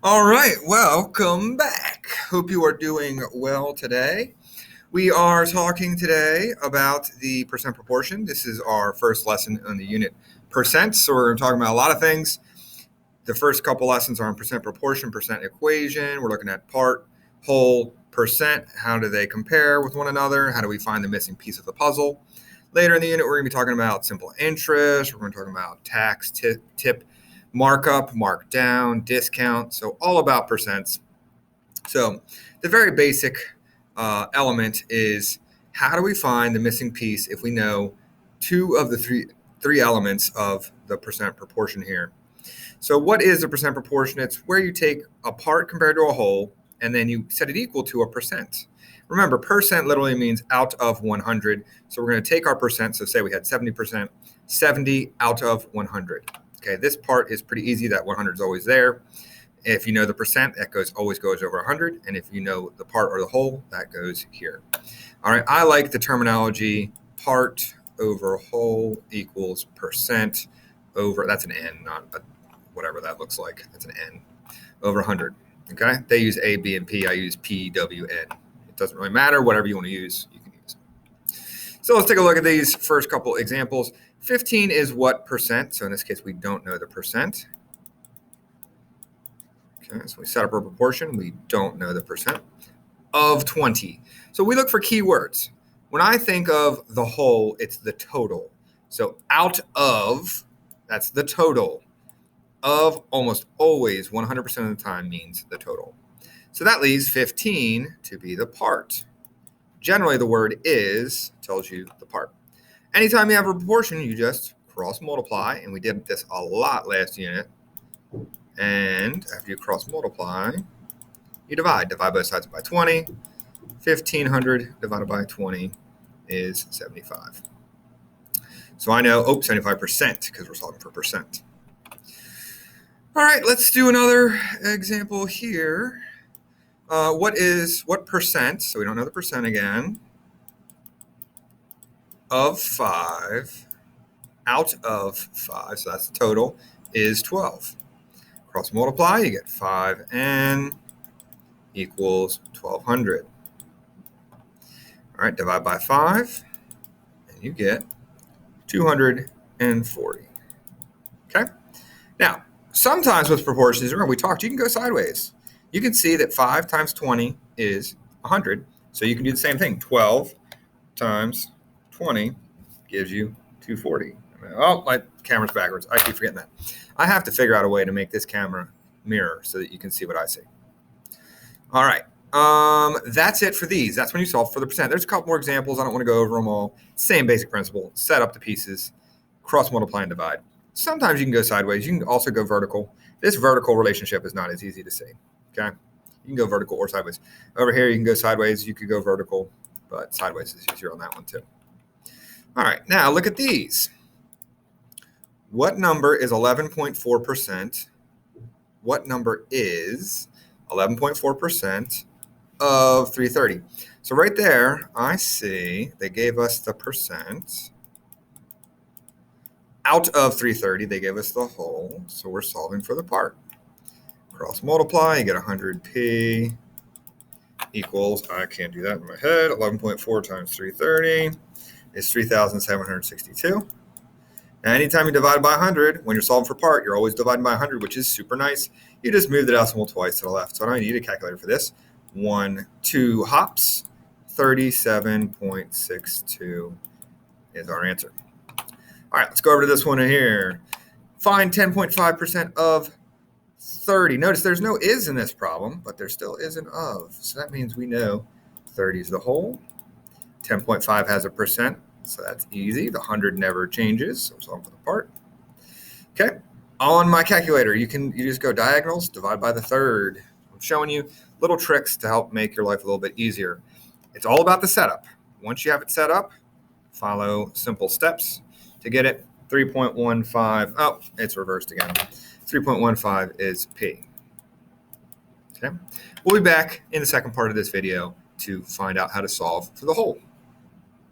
All right, welcome back. Hope you are doing well today. We are talking today about the percent proportion. This is our first lesson on the unit percent. So we're talking about a lot of things. The first couple lessons are on percent proportion, percent equation. We're looking at part, whole, percent. How do they compare with one another? How do we find the missing piece of the puzzle? Later in the unit, we're going to be talking about simple interest. We're going to be talking about tax, tip, markup, markdown, discount. So all about percents. So the very basic element is how do we find the missing piece if we know two of the three elements of the percent proportion here? So what is a percent proportion? It's where you take a part compared to a whole, and then you set it equal to a percent. Remember, percent literally means out of 100. So we're going to take our percent. So say we had 70%, 70 out of 100. Okay, this part is pretty easy. That 100 is always there. If you know the percent, that always goes over 100. And if you know the part or the whole, that goes here. All right, I like the terminology part over whole equals percent over, that's an N, not a, whatever that looks like. That's an N over 100. Okay, they use A, B, and P. I use P, W, N. It doesn't really matter. Whatever you want to use, you can use. So let's take a look at these first couple examples. 15 is what percent? So in this case, we don't know the percent. Okay, so we set up our proportion. We don't know the percent of 20. So we look for keywords. When I think of the whole, it's the total. So out of, that's the total. Of almost always 100% of the time means the total. So that leaves 15 to be the part. Generally, the word is tells you the part. Anytime you have a proportion, you just cross multiply, and we did this a lot last unit. And after you cross multiply, you divide. Divide both sides by 20. 1,500 divided by 20 is 75. So I know, 75% because we're solving for percent. All right, let's do another example here. What percent, so we don't know the percent again, of 5 out of 5, so that's the total, is 12. Cross multiply, you get 5n equals 1,200. All right, divide by 5, and you get 240. Okay? Now, sometimes with proportions, remember we talked, you can go sideways. You can see that 5 times 20 is 100. So you can do the same thing. 12 times 20 gives you 240. Oh, my camera's backwards. I keep forgetting that. I have to figure out a way to make this camera mirror so that you can see what I see. All right. That's it for these. That's when you solve for the percent. There's a couple more examples. I don't want to go over them all. Same basic principle. Set up the pieces, cross multiply and divide. Sometimes you can go sideways. You can also go vertical. This vertical relationship is not as easy to see. Okay. You can go vertical or sideways. Over here, you can go sideways. You could go vertical, but sideways is easier on that one too. All right. Now look at these. What number is 11.4%? What number is 11.4% of 330? So right there, I see they gave us the percent. Out of 330, they gave us the whole. So we're solving for the part. Cross multiply, you get 100p equals, I can't do that in my head, 11.4 times 330 is 3,762. Now, anytime you divide by 100, when you're solving for part, you're always dividing by 100, which is super nice. You just move the decimal twice to the left. So I don't need a calculator for this. 2 hops, 37.62 is our answer. All right, let's go over to this one here. Find 10.5% of 30. Notice there's no is in this problem, but there still is an of. So that means we know 30 is the whole. 10.5 has a percent, so that's easy. The 100 never changes, so we're solving for the part. Okay, on my calculator, you just go diagonals, divide by the third. I'm showing you little tricks to help make your life a little bit easier. It's all about the setup. Once you have it set up, follow simple steps to get it. 3.15, oh, it's reversed again. 3.15 is P. Okay, we'll be back in the second part of this video to find out how to solve for the whole.